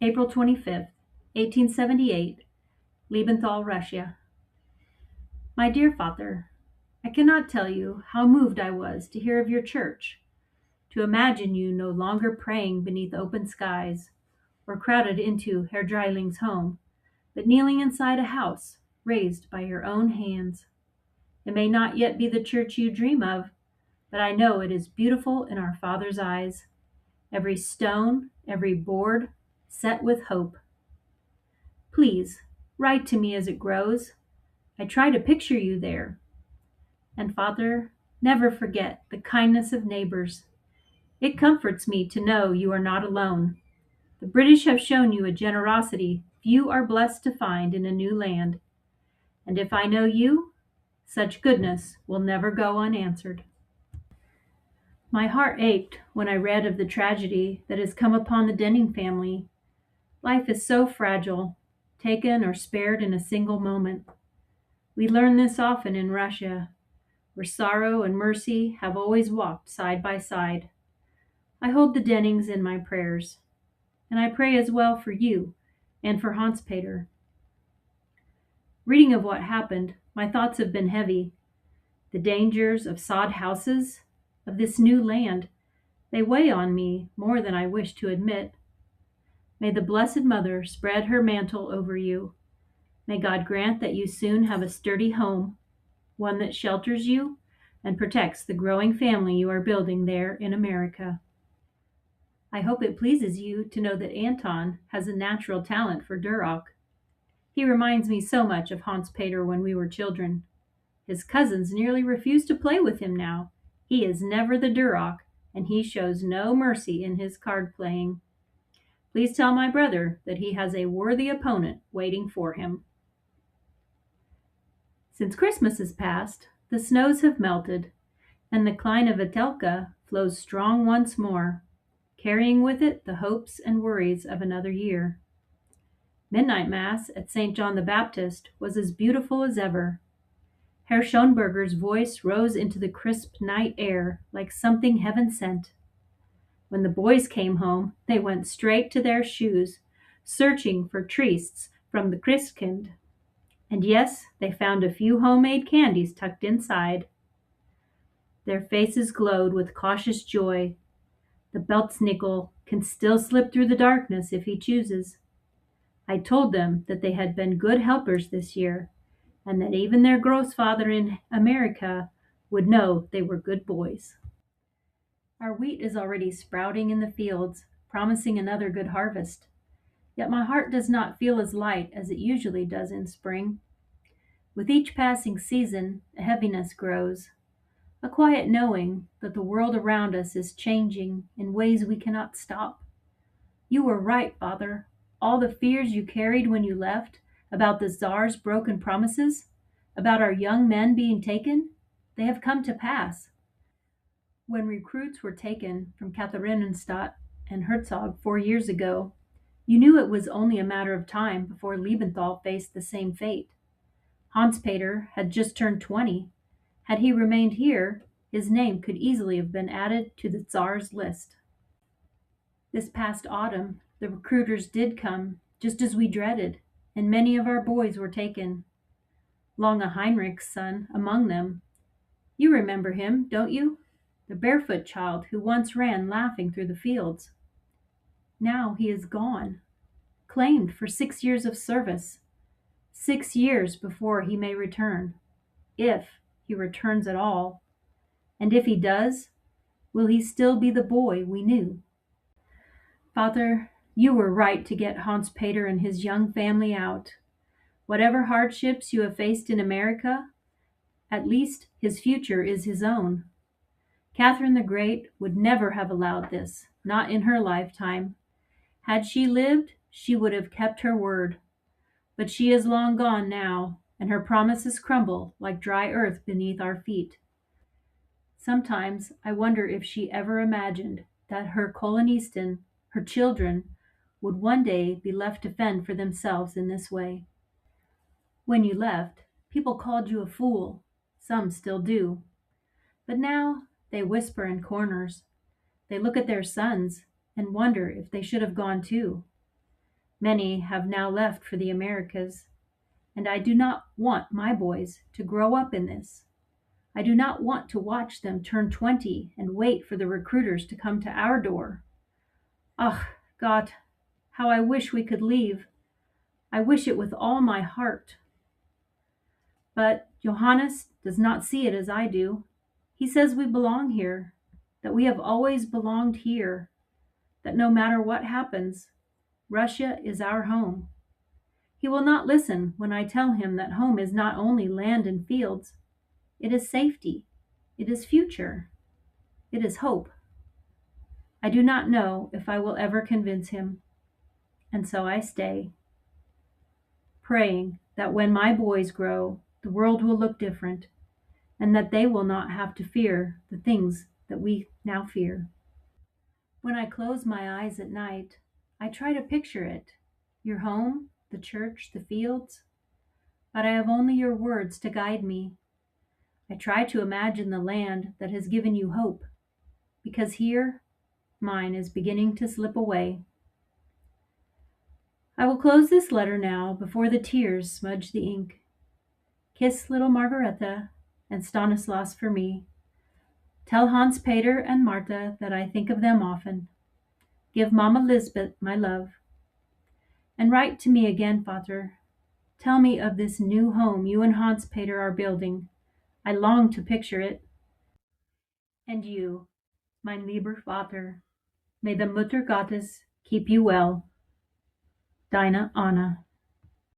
April 25th, 1878, Liebental, Russia. My dear Father, I cannot tell you how moved I was to hear of your church, to imagine you no longer praying beneath open skies, or crowded into Herr Dreiling's home, but kneeling inside a house raised by your own hands. It may not yet be the church you dream of, but I know it is beautiful in our Father's eyes, every stone, every board, set with hope. Please, write to me as it grows. I try to picture you there. And Father, never forget the kindness of neighbors. It comforts me to know you are not alone. The British have shown you a generosity few are blessed to find in a new land. And if I know you, such goodness will never go unanswered. My heart ached when I read of the tragedy that has come upon the Denning family. Life is so fragile, taken or spared in a single moment. We learn this often in Russia, where sorrow and mercy have always walked side by side. I hold the Dennings in my prayers, and I pray as well for you and for Hans Peter. Reading of what happened, my thoughts have been heavy. The dangers of sod houses, of this new land, they weigh on me more than I wish to admit. May the Blessed Mother spread her mantle over you. May God grant that you soon have a sturdy home, one that shelters you and protects the growing family you are building there in America. I hope it pleases you to know that Anton has a natural talent for Duroc. He reminds me so much of Hans Peter when we were children. His cousins nearly refuse to play with him now. He is never the Duroc, and he shows no mercy in his card playing. Please tell my brother that he has a worthy opponent waiting for him. Since Christmas is past, the snows have melted, and the Kleine Vitelka flows strong once more, carrying with it the hopes and worries of another year. Midnight Mass at St. John the Baptist was as beautiful as ever. Herr Schonberger's voice rose into the crisp night air like something heaven sent. When the boys came home, they went straight to their shoes, searching for trysts from the Christkind. And yes, they found a few homemade candies tucked inside. Their faces glowed with cautious joy. The Beltznickel can still slip through the darkness if he chooses. I told them that they had been good helpers this year, and that even their Großvater in America would know they were good boys. Our wheat is already sprouting in the fields, promising another good harvest. Yet my heart does not feel as light as it usually does in spring. With each passing season, a heaviness grows, a quiet knowing that the world around us is changing in ways we cannot stop. You were right, Father. All the fears you carried when you left, about the Tsar's broken promises, about our young men being taken, they have come to pass. When recruits were taken from Katharinenstadt and Herzog 4 years ago, you knew it was only a matter of time before Liebenthal faced the same fate. Hans Peter had just turned 20. Had he remained here, his name could easily have been added to the Tsar's list. This past autumn, the recruiters did come, just as we dreaded, and many of our boys were taken. Lange Heinrich's son among them. You remember him, don't you? The barefoot child who once ran laughing through the fields. Now he is gone, claimed for 6 years of service. 6 years before he may return, if he returns at all. And if he does, will he still be the boy we knew? Father, you were right to get Hans Peter and his young family out. Whatever hardships you have faced in America, at least his future is his own. Catherine the Great would never have allowed this, not in her lifetime. Had she lived, she would have kept her word. But she is long gone now, and her promises crumble like dry earth beneath our feet. Sometimes I wonder if she ever imagined that her Kolonisten, her children, would one day be left to fend for themselves in this way. When you left, people called you a fool. Some still do. But now they whisper in corners. They look at their sons and wonder if they should have gone too. Many have now left for the Americas, and I do not want my boys to grow up in this. I do not want to watch them turn 20 and wait for the recruiters to come to our door. Ach, God, how I wish we could leave. I wish it with all my heart. But Johannes does not see it as I do. He says we belong here, that we have always belonged here, that no matter what happens, Russia is our home. He will not listen when I tell him that home is not only land and fields, it is safety, it is future, it is hope. I do not know if I will ever convince him, and so I stay, praying that when my boys grow, the world will look different, and that they will not have to fear the things that we now fear. When I close my eyes at night, I try to picture it, your home, the church, the fields, but I have only your words to guide me. I try to imagine the land that has given you hope, because here mine is beginning to slip away. I will close this letter now before the tears smudge the ink. Kiss little Margareta and Stanislas for me. Tell Hans Peter and Martha that I think of them often. Give Mamma Lisbeth my love. And write to me again, Vater. Tell me of this new home you and Hans Peter are building. I long to picture it. And you, mein lieber Vater, may the Mutter Gottes keep you well. Deine Anna.